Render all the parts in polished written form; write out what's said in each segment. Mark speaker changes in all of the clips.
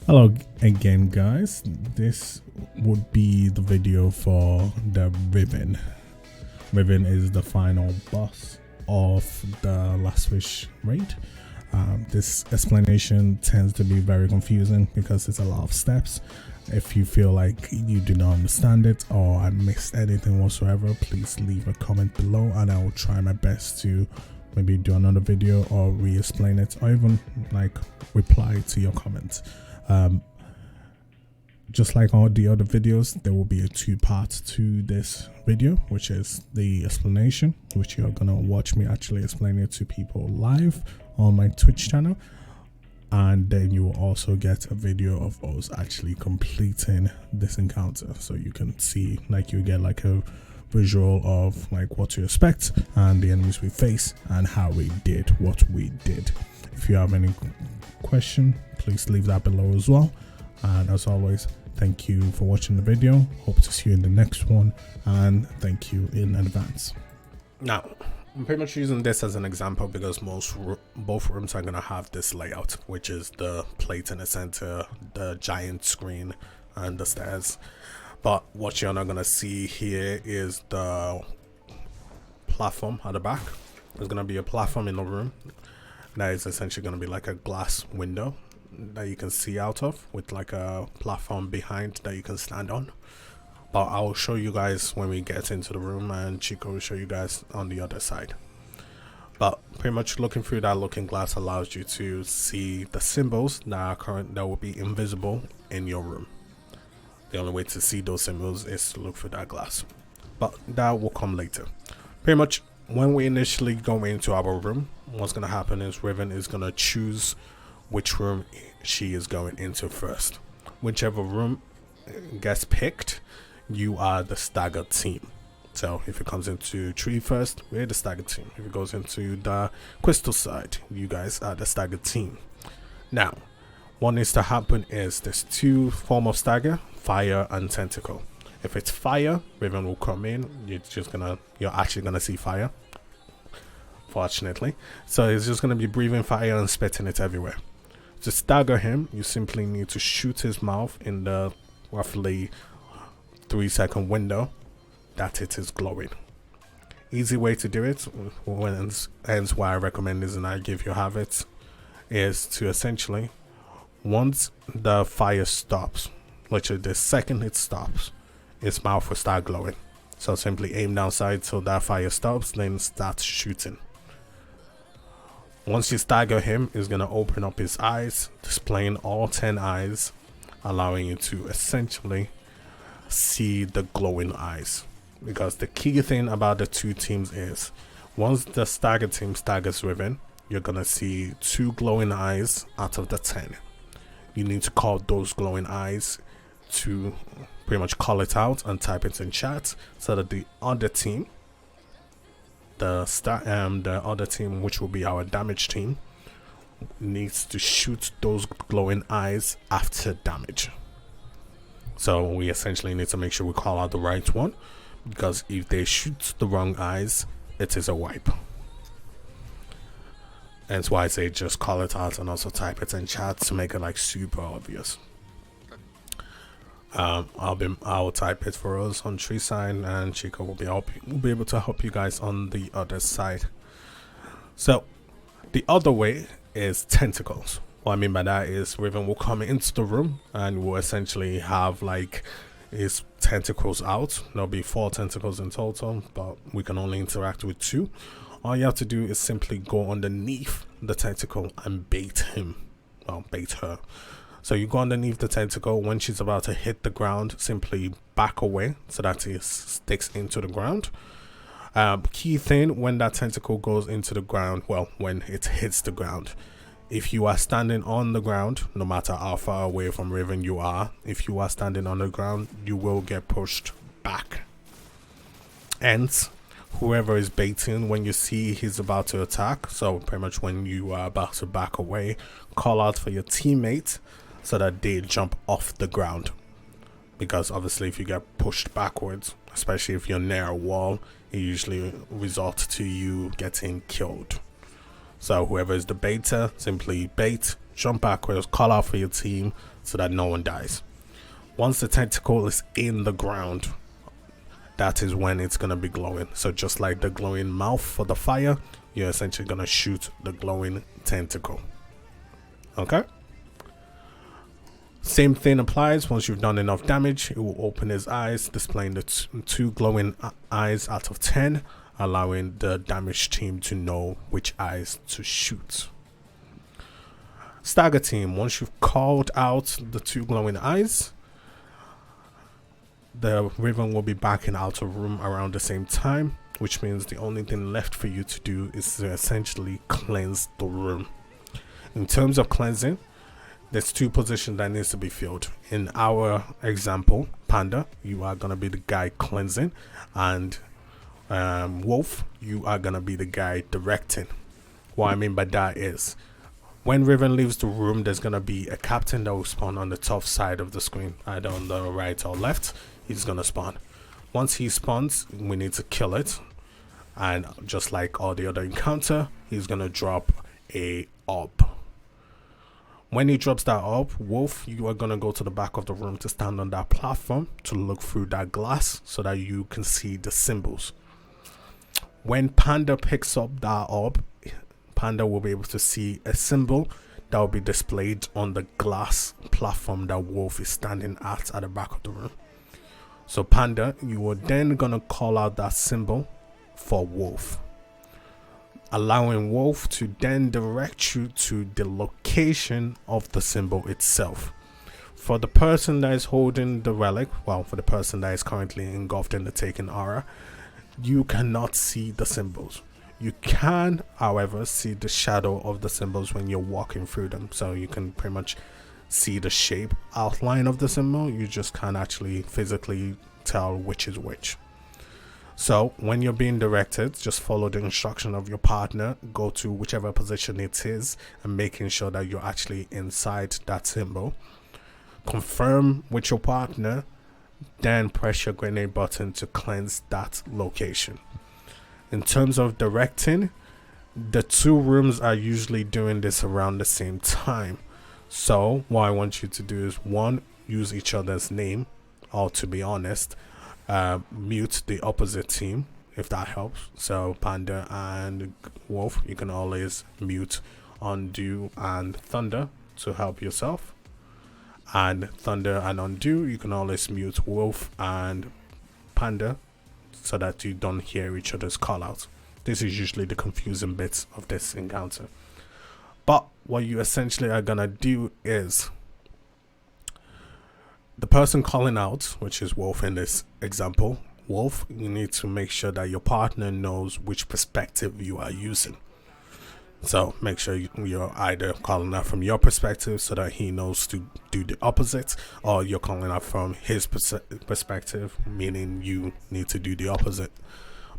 Speaker 1: Hello again, guys. This would be the video for the Riven. Riven is the final boss of the Last Wish raid. This explanation tends to be very confusing because it's a lot of steps. If you feel like you do not understand it or I missed anything whatsoever, please leave a comment below and I will try my best to maybe do another video or re-explain it, or even like reply to your comments. Just like all the other videos, there will be a two-part to this video, which is the explanation, which you're gonna watch me actually explain it to people live on my Twitch channel, and then you will also get a video of us actually completing this encounter, so you can see, like, you get like a visual of like what to expect and the enemies we face and how we did what we did. If you have any question, please leave that below as well. And as always, thank you for watching the video. Hope to see you in the next one, and thank you in advance. Now, I'm pretty much using this as an example because both rooms are gonna have this layout, which is the plate in the center, the giant screen, and the stairs. But what you're not gonna see here is the platform at the back. There's gonna be a platform in the room that is essentially gonna be like a glass window that you can see out of, with like a platform behind that you can stand on. But I'll show you guys when we get into the room, and Chico will show you guys on the other side. But pretty much looking through that looking glass allows you to see the symbols that will be invisible in your room. The only way to see those symbols is to look through that glass, but that will come later. Pretty much when we initially go into our room, what's going to happen is Riven is going to choose which room she is going into first. Whichever room gets picked, you are the stagger team. So if it comes into tree first, we're the stagger team. If it goes into the crystal side, you guys are the stagger team. Now, what needs to happen is there's two forms of stagger: fire and tentacle. If it's fire, Riven will come in. You're actually gonna see fire, fortunately. So he's just gonna be breathing fire and spitting it everywhere. To stagger him, you simply need to shoot his mouth in the roughly 3-second window that it is glowing. Easy way to do it, hence why I recommend this and I give you have it, is to essentially, once the fire stops, literally the second it stops, its mouth will start glowing. So simply aim down sight till that fire stops, then start shooting. Once you stagger him, he's going to open up his eyes, displaying all 10 eyes, allowing you to essentially see the glowing eyes. Because the key thing about the two teams is, once the stagger team staggers Riven, you're going to see 2 glowing eyes out of the 10. You need to call those glowing eyes to pretty much call it out and type it in chat, so that the other team, the other team, which will be our damage team, needs to shoot those glowing eyes after damage. So we essentially need to make sure we call out the right one, because if they shoot the wrong eyes, it is a wipe. That's why I say just call it out and also type it in chat to make it like super obvious. I'll type it for us on tree side, and Chico will be able to help you guys on the other side. So the other way is tentacles. What I mean by that is Riven will come into the room and will essentially have like his tentacles out. There'll be 4 tentacles in total, but we can only interact with 2. All you have to do is simply go underneath the tentacle and bait him, well, bait her. So you go underneath the tentacle. When she's about to hit the ground, simply back away so that it sticks into the ground. Key thing, when that tentacle goes into the ground, well, when it hits the ground, if you are standing on the ground, no matter how far away from Riven you are, if you are standing on the ground, you will get pushed back. Hence, whoever is baiting, when you see he's about to attack, so pretty much when you are about to back away, call out for your teammate so that they jump off the ground. Because obviously if you get pushed backwards, especially if you're near a wall, it usually results to you getting killed. So whoever is the baiter, simply bait, jump backwards, call out for your team so that no one dies. Once the tentacle is in the ground, that is when it's gonna be glowing. So just like the glowing mouth for the fire, you're essentially gonna shoot the glowing tentacle. Okay, same thing applies. Once you've done enough damage, it will open his eyes, displaying the two glowing eyes out of 10, allowing the damage team to know which eyes to shoot. Stagger team, once you've called out the two glowing eyes, the Riven will be backing out of room around the same time, which means the only thing left for you to do is to essentially cleanse the room. In terms of cleansing, there's two positions that needs to be filled. In our example, Panda, you are gonna be the guy cleansing, and Wolf, you are gonna be the guy directing. What I mean by that is, when Riven leaves the room, there's gonna be a captain that will spawn on the top side of the screen, either on the right or left. He's gonna spawn. Once he spawns, we need to kill it, and just like all the other encounter, he's gonna drop a orb. When he drops that orb, Wolf, you are gonna go to the back of the room to stand on that platform to look through that glass so that you can see the symbols. When Panda picks up that orb, Panda will be able to see a symbol that will be displayed on the glass platform that Wolf is standing at the back of the room. So Panda, you are then gonna call out that symbol for Wolf, allowing Wolf to then direct you to the location of the symbol itself. For the person that is holding the relic, well, for the person that is currently engulfed in the taken aura, you cannot see the symbols. You can, however, see the shadow of the symbols when you're walking through them. So you can pretty much see the shape outline of the symbol. You just can't actually physically tell which is which. So when you're being directed, just follow the instruction of your partner, go to whichever position it is, and making sure that you're actually inside that symbol. Confirm with your partner, then press your grenade button to cleanse that location. In terms of directing, the two rooms are usually doing this around the same time. So what I want you to do is, one, use each other's name, or to be honest, mute the opposite team if that helps. So Panda and Wolf, you can always mute Undo and Thunder to help yourself, and Thunder and Undo, you can always mute Wolf and Panda so that you don't hear each other's call out. This is usually the confusing bits of this encounter. But what you essentially are gonna do is, the person calling out, which is Wolf in this example, Wolf, you need to make sure that your partner knows which perspective you are using. So make sure you're either calling out from your perspective so that he knows to do the opposite, or you're calling out from his perspective, meaning you need to do the opposite.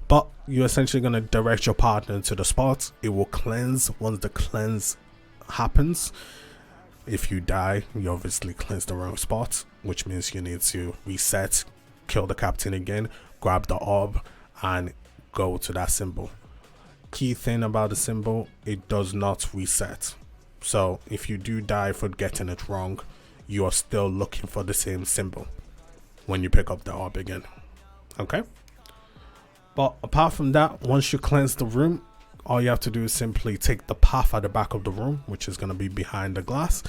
Speaker 1: But you're essentially going to direct your partner to the spot. It will cleanse. Once the cleanse happens, if you die, you obviously cleanse the wrong spot, which means you need to reset, kill the captain again, grab the orb, and go to that symbol. Key thing about the symbol, it does not reset. So if you do die for getting it wrong, you are still looking for the same symbol when you pick up the orb again. Okay? But apart from that, once you cleanse the room, all you have to do is simply take the path at the back of the room, which is going to be behind the glass,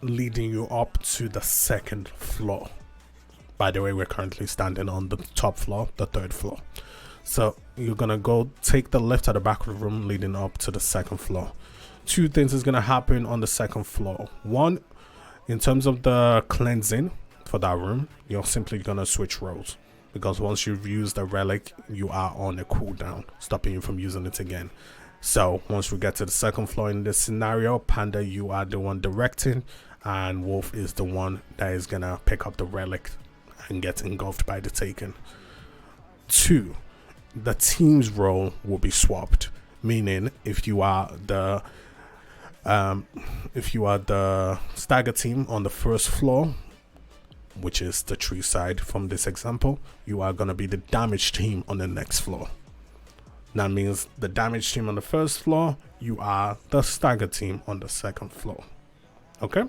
Speaker 1: leading you up to the second floor. By the way, we're currently standing on the top floor, the third floor. So you're going to go take the left at the back of the room, leading up to the second floor. Two things is going to happen on the second floor. One, in terms of the cleansing for that room, you're simply going to switch roles, because once you've used the relic, you are on a cooldown, stopping you from using it again. So once we get to the second floor in this scenario, Panda, you are the one directing, and Wolf is the one that is gonna pick up the relic and get engulfed by the Taken. Two, the team's role will be swapped, meaning if you are the stagger team on the first floor, which is the tree side from this example, you are going to be the damage team on the next floor. That means the damage team on the first floor, you are the stagger team on the second floor. Okay,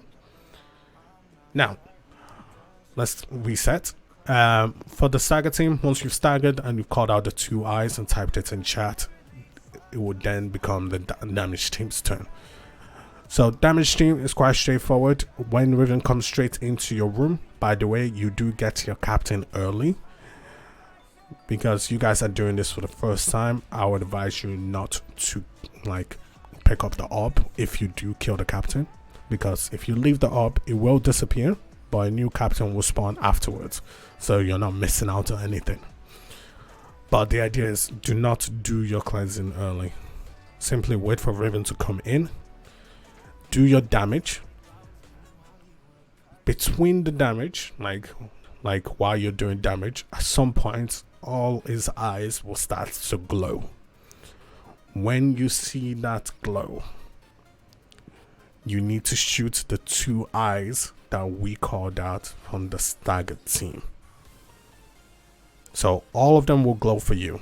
Speaker 1: now let's reset. For the stagger team, once you've staggered and you've called out the 2 eyes and typed it in chat, it would then become the damage team's turn. So damage team is quite straightforward. When Riven comes straight into your room, by the way, you do get your captain early. Because you guys are doing this for the first time, I would advise you not to like pick up the orb if you do kill the captain, because if you leave the orb, it will disappear, but a new captain will spawn afterwards, so you're not missing out on anything. But the idea is, do not do your cleansing early. Simply wait for Riven to come in, do your damage. Between the damage, like while you're doing damage, at some point all his eyes will start to glow. When you see that glow, you need to shoot the 2 eyes that we called out from the staggered team. So all of them will glow for you,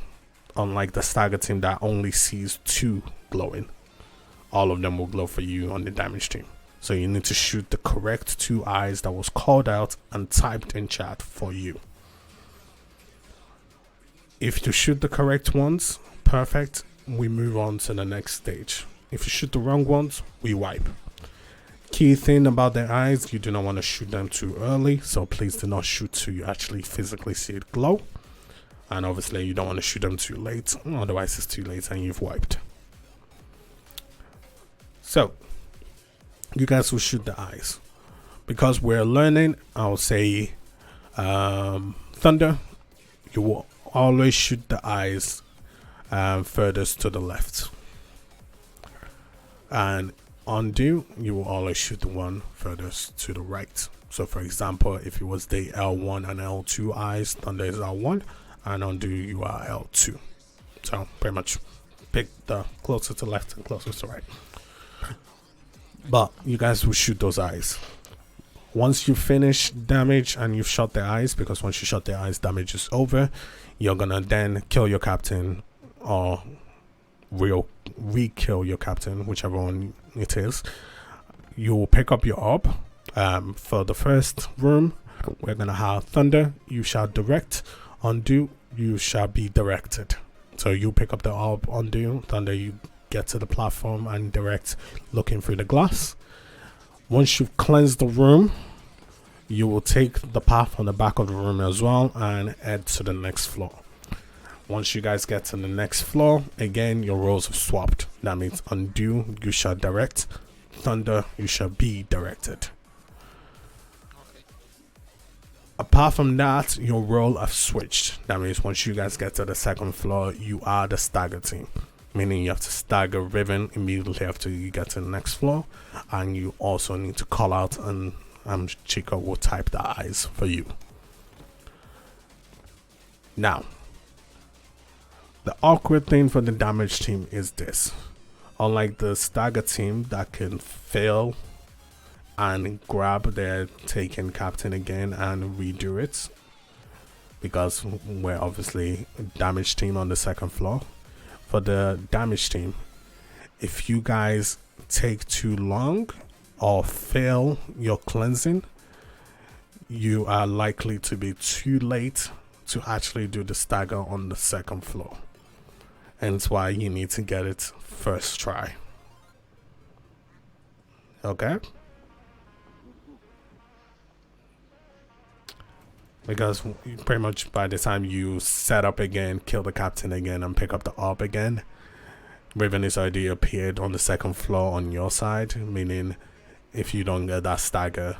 Speaker 1: unlike the staggered team that only sees 2 glowing. All of them will glow for you on the damage team. So you need to shoot the correct 2 eyes that was called out and typed in chat for you. If you shoot the correct ones, perfect, we move on to the next stage. If you shoot the wrong ones, we wipe. Key thing about their eyes, you do not want to shoot them too early, so please do not shoot till you actually physically see it glow. And obviously you don't want to shoot them too late, otherwise it's too late and you've wiped. So you guys will shoot the eyes. Because we're learning, I'll say Thunder, you will always shoot the eyes furthest to the left. And Undo, you will always shoot the one furthest to the right. So for example, if it was the L1 and L2 eyes, Thunder is L1, and Undo, you are L2. So pretty much pick the closer to left and closer to right. But you guys will shoot those eyes. Once you finish damage and you've shot their eyes, because once you shot their eyes, damage is over, you're gonna then kill your captain or re-kill your captain, whichever one it is. You will pick up your orb. For the first room, we're gonna have Thunder, you shall direct. Undo, you shall be directed. So you pick up the orb, Undo. Thunder, you get to the platform and direct, looking through the glass. Once you've cleansed the room, you will take the path on the back of the room as well and head to the next floor. Once you guys get to the next floor, again your roles have swapped. That means Undo, you shall direct. Thunder, you shall be directed. Apart from that, your role have switched. That means once you guys get to the second floor, you are the stagger team, meaning you have to stagger Riven immediately after you get to the next floor, and you also need to call out, and Chico will type the eyes for you. Now, the awkward thing for the damage team is this. Unlike the stagger team that can fail and grab their taken captain again and redo it, because we're obviously a damage team on the second floor. For the damage team, if you guys take too long or fail your cleansing, you are likely to be too late to actually do the stagger on the second floor. And it's why you need to get it first try. Okay? Because pretty much by the time you set up again, kill the captain again, and pick up the orb again, Riven is already appeared on the second floor on your side, meaning if you don't get that stagger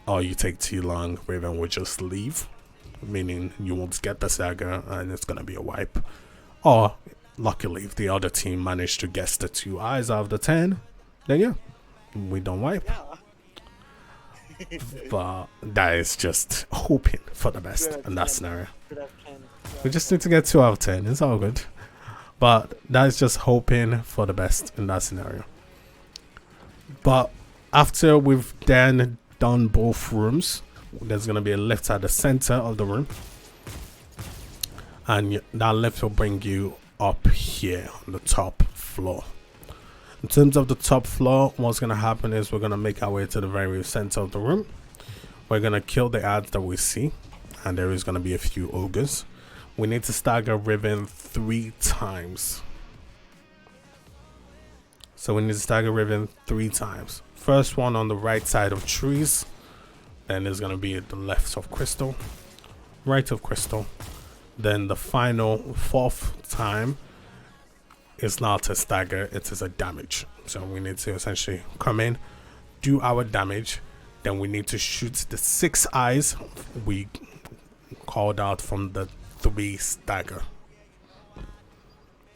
Speaker 1: or you take too long, Riven will just leave, meaning you won't get the stagger and it's gonna be a wipe. Or luckily, if the other team managed to guess the 2 eyes out of the 10, then yeah, we don't wipe. But that is just hoping for the best in that scenario. We just need to get 2 out of 10. It's all good. But that is just hoping for the best in that scenario. But after we've then done both rooms, there's going to be a lift at the center of the room. And that lift will bring you up here on the top floor. In terms of the top floor, what's gonna happen is we're gonna make our way to the very center of the room. We're gonna kill the ads that we see, and there is gonna be a few ogres. We need to stagger Riven 3 times. So we need to stagger Riven 3 times. First one on the right side of trees, then there's gonna be at the left of crystal, right of crystal. Then the final 4th time is not a stagger, it is a damage. So we need to essentially come in, do our damage, then we need to shoot the 6 eyes we called out from the 3 stagger.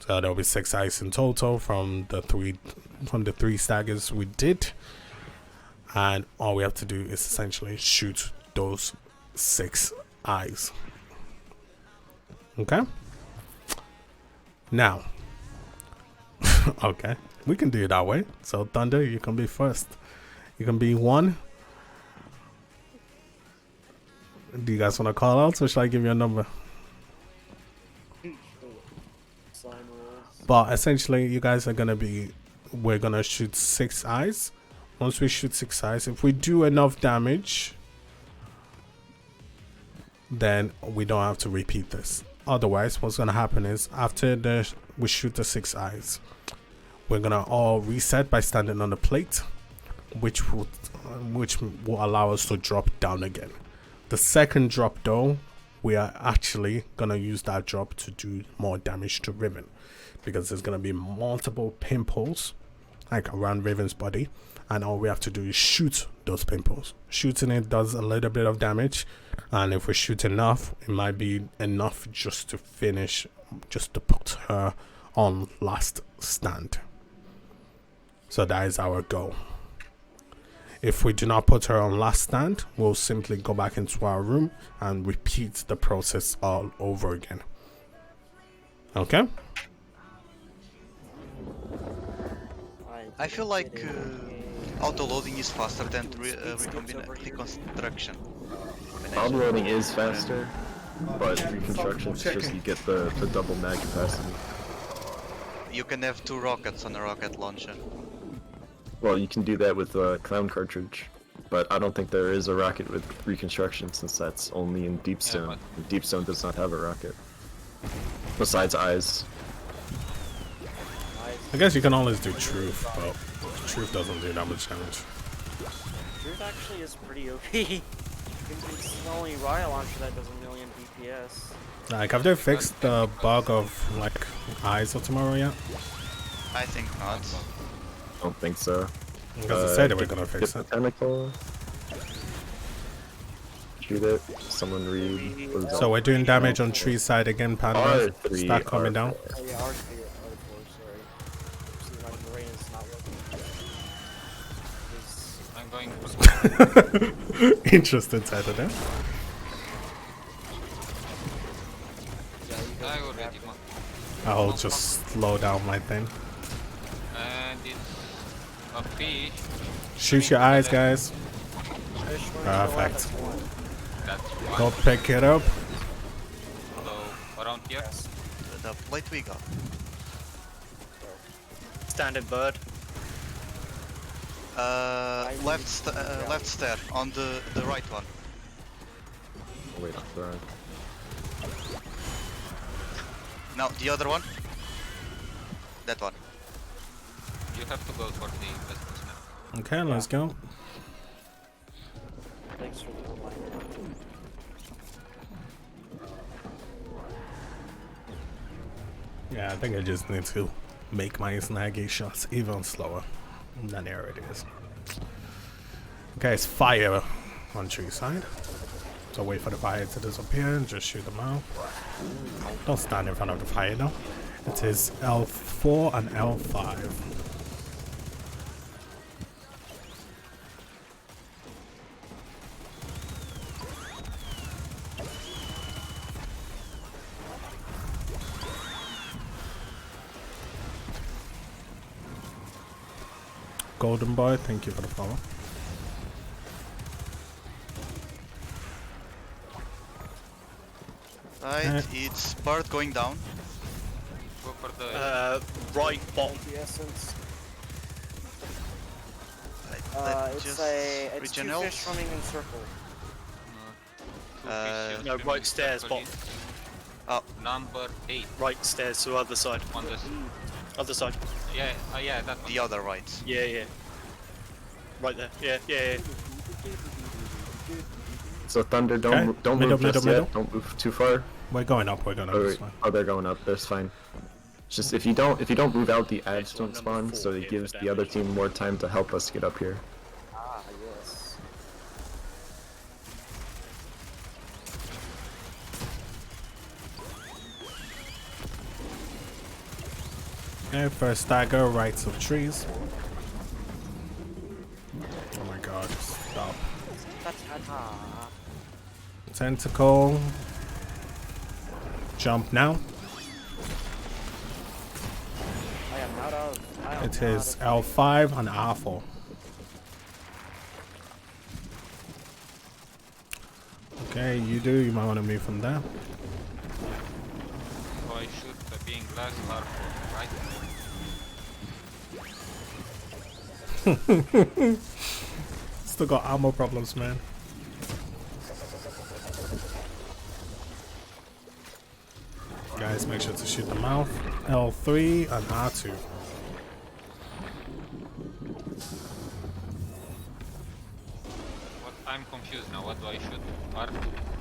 Speaker 1: So there'll be 6 eyes in total from the 3 staggers we did, and all we have to do is essentially shoot those 6 eyes. Okay, now okay, we can do it that way. So Thunder, you can be first, you can be 1. Do you guys want to call out, or should I give you a number? But essentially you guys are gonna be, we're gonna shoot 6 eyes. Once we shoot 6 eyes, if we do enough damage, then we don't have to repeat this. Otherwise, what's gonna happen is after we shoot the 6 eyes, we're gonna all reset by standing on the plate, which will allow us to drop down again. The second drop though, we are actually gonna use that drop to do more damage to Riven, because there's gonna be multiple pimples like around Riven's body, and all we have to do is shoot those pimples. Shooting it does a little bit of damage, and if we shoot enough, it might be enough just to finish, just to put her on last stand. So that is our goal. If we do not put her on last stand, we'll simply go back into our room and repeat the process all over again. Okay?
Speaker 2: I feel like auto-loading is faster than reconstruction.
Speaker 3: Auto-loading is faster, but reconstruction is just you get the double mag capacity.
Speaker 2: You can have 2 rockets on a rocket launcher.
Speaker 3: Well, you can do that with a clown cartridge, but I don't think there is a rocket with reconstruction since that's only in Deepstone. Yeah, Deepstone does not have a rocket. Besides eyes.
Speaker 1: I guess you can always do truth, but truth doesn't do that much damage.
Speaker 4: Truth actually is pretty OP. It's the only riot launcher that does a million DPS.
Speaker 1: Like, have they fixed the bug of like eyes of tomorrow yet?
Speaker 2: I think not.
Speaker 3: I don't think so.
Speaker 1: Because they said they were gonna fix it.
Speaker 3: Tentacle. Shoot it. Someone read.
Speaker 1: So we're doing damage on tree side again, Panda. Start coming down.
Speaker 4: Oh yeah, R3 or R4, sorry. See, my brain is not working.
Speaker 2: I'm going.
Speaker 1: Interesting title there. I'll just slow down my thing.
Speaker 5: And it's a fish.
Speaker 1: Shoot your eyes, guys. Perfect. Go pick it up.
Speaker 5: So around here.
Speaker 2: The plate we got.
Speaker 4: Standard bird.
Speaker 2: Left stair on the right one.
Speaker 3: Oh, wait, sorry.
Speaker 2: No, the other one. That one.
Speaker 5: You have to go for the best.
Speaker 1: Okay, let's go.
Speaker 4: Thanks for the reminder.
Speaker 1: Yeah, I think I just need to make my snaggy shots even slower than there it is. Okay, it's fire on tree side. So wait for the fire to disappear and just shoot them out. Don't stand in front of the fire though. It is L4 and L5. Golden Boy, thank you for the follow.
Speaker 2: Right, it's bird going down.
Speaker 5: Go for the
Speaker 4: Right bottom. The essence. It's
Speaker 2: just
Speaker 4: it's two
Speaker 2: regional.
Speaker 4: fish swimming in circle.
Speaker 5: No,
Speaker 6: right stairs, bot.
Speaker 5: Number 8
Speaker 6: Right stairs to the other side.
Speaker 5: on the...
Speaker 6: Other side.
Speaker 5: Yeah, yeah, that one.
Speaker 2: The other right.
Speaker 6: Yeah, yeah. Right there. Yeah, yeah, yeah.
Speaker 3: So Thunder,
Speaker 1: Okay.
Speaker 3: don't
Speaker 1: Middle,
Speaker 3: move just
Speaker 1: middle.
Speaker 3: yet. Don't move too far.
Speaker 1: We're going up. We're going up.
Speaker 3: Oh,
Speaker 1: It's
Speaker 3: wait.
Speaker 1: fine.
Speaker 3: Oh, they're going up. That's fine. Just if you don't move out, the ads don't
Speaker 6: Number
Speaker 3: spawn,
Speaker 6: 4
Speaker 3: so it
Speaker 6: here
Speaker 3: gives
Speaker 6: for
Speaker 3: the other
Speaker 6: damage.
Speaker 3: team more time to help us get up here.
Speaker 4: Ah, yes.
Speaker 1: Okay, first stagger, rights of trees. Oh my god, stop.
Speaker 4: Ta-ta-ta.
Speaker 1: Tentacle. Jump now.
Speaker 4: I am out of. I am
Speaker 1: It
Speaker 4: out
Speaker 1: is
Speaker 4: of-
Speaker 1: L5 and R4. Okay, you do. You might want to move from there.
Speaker 5: So I should be in glass R4, right?
Speaker 1: Still got ammo problems, man. Guys, make sure to shoot the mouth. L3 and R2.
Speaker 5: What? I'm confused now. What do I shoot? R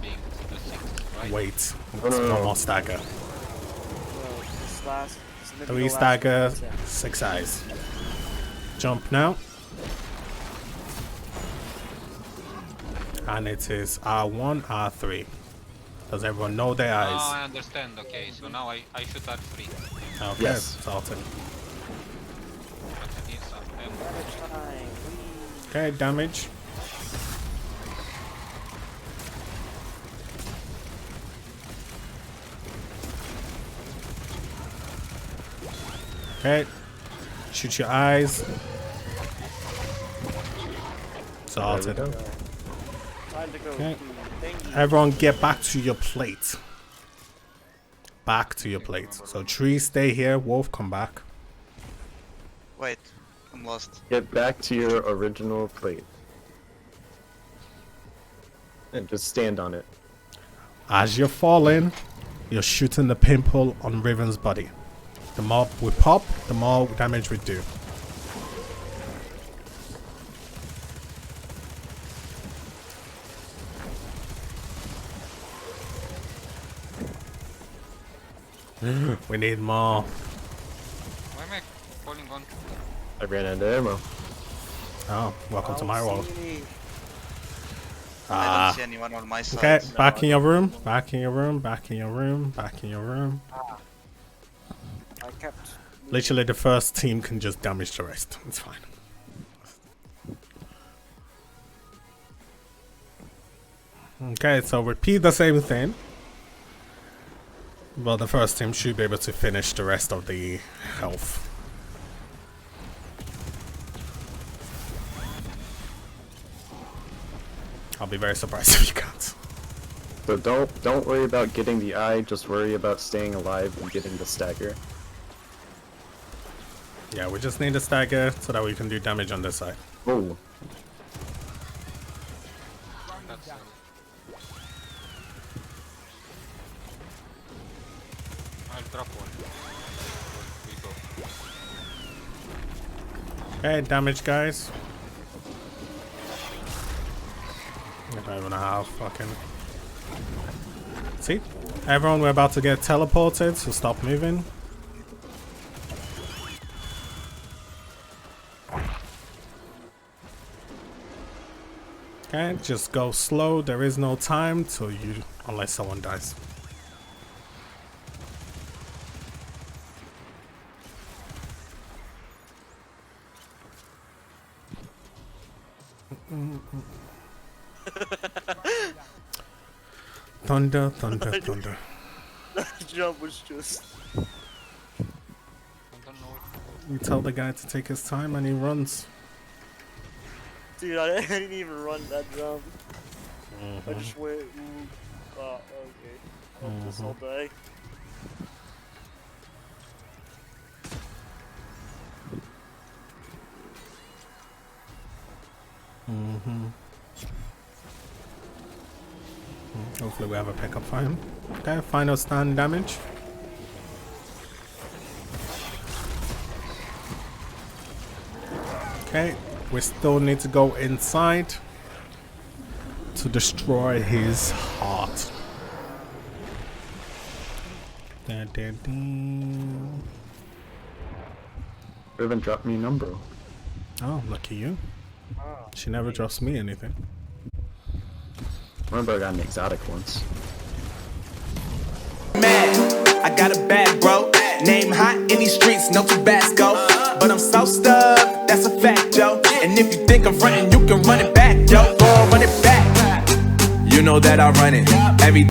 Speaker 5: being the 6, right?
Speaker 1: Wait, it's
Speaker 3: no.
Speaker 1: one more stagger.
Speaker 4: Well, this last. This is maybe
Speaker 1: 3
Speaker 4: the last
Speaker 1: stagger,
Speaker 4: one, yeah.
Speaker 1: 6 eyes. Jump now. And it is R1, R3. Does everyone know their
Speaker 5: Oh,
Speaker 1: eyes?
Speaker 5: I understand. Okay, so now I shoot R3.
Speaker 1: Okay,
Speaker 3: Yes.
Speaker 1: sorted.
Speaker 5: But I need some ammo.
Speaker 4: Damage time. Whee!
Speaker 1: Okay, damage. Okay, shoot your eyes. Sorted.
Speaker 3: There we go.
Speaker 4: Time to go.
Speaker 1: Okay.
Speaker 4: Thank you.
Speaker 1: Everyone get back to your plate. Back to your plate. So Tree, stay here. Wolf, come back.
Speaker 2: Wait, I'm lost.
Speaker 3: Get back to your original plate. And just stand on it.
Speaker 1: As you're falling, you're shooting the pimple on Riven's body. The more we pop, the more damage we do. We need more.
Speaker 5: Why am I falling on?
Speaker 3: I ran out of ammo.
Speaker 1: Oh, welcome to my world.
Speaker 4: See.
Speaker 2: I don't see anyone on my side.
Speaker 1: Okay, back in your room. Back in your room. Back in your room. Back in your room.
Speaker 4: I kept.
Speaker 1: Literally, the first team can just damage the rest. It's fine. Okay, so repeat the same thing. Well, the first team should be able to finish the rest of the health. I'll be very surprised if you can't.
Speaker 3: So don't worry about getting the eye, just worry about staying alive and getting the stagger.
Speaker 1: Yeah, we just need a stagger so that we can do damage on this side.
Speaker 3: Oh,
Speaker 5: That's I'll drop one. We go.
Speaker 1: Okay, damage, guys. 5.5, fucking. See? Everyone, we're about to get teleported, so stop moving. Okay, just go slow. There is no time till you, unless someone dies. Thunder, thunder, thunder.
Speaker 6: That jump was just.
Speaker 5: I don't know.
Speaker 1: You tell the guy to take his time and he runs.
Speaker 6: Dude, I didn't even run that jump. I just went. Oh, okay. I'll this all day.
Speaker 1: Hopefully we have a pickup for him. Okay, final stand damage. Okay, we still need to go inside to destroy his heart.
Speaker 3: Riven dropped me a number.
Speaker 1: Oh, lucky you. She never drops me anything.
Speaker 3: Remember, I got an exotic once.
Speaker 7: Mad, I got a bad bro. Name hot in these streets, no Tabasco. But I'm so stuck, that's a fact, yo. And if you think I'm frontin', you can run it back, yo. Go on, run it back. You know that I run it. Every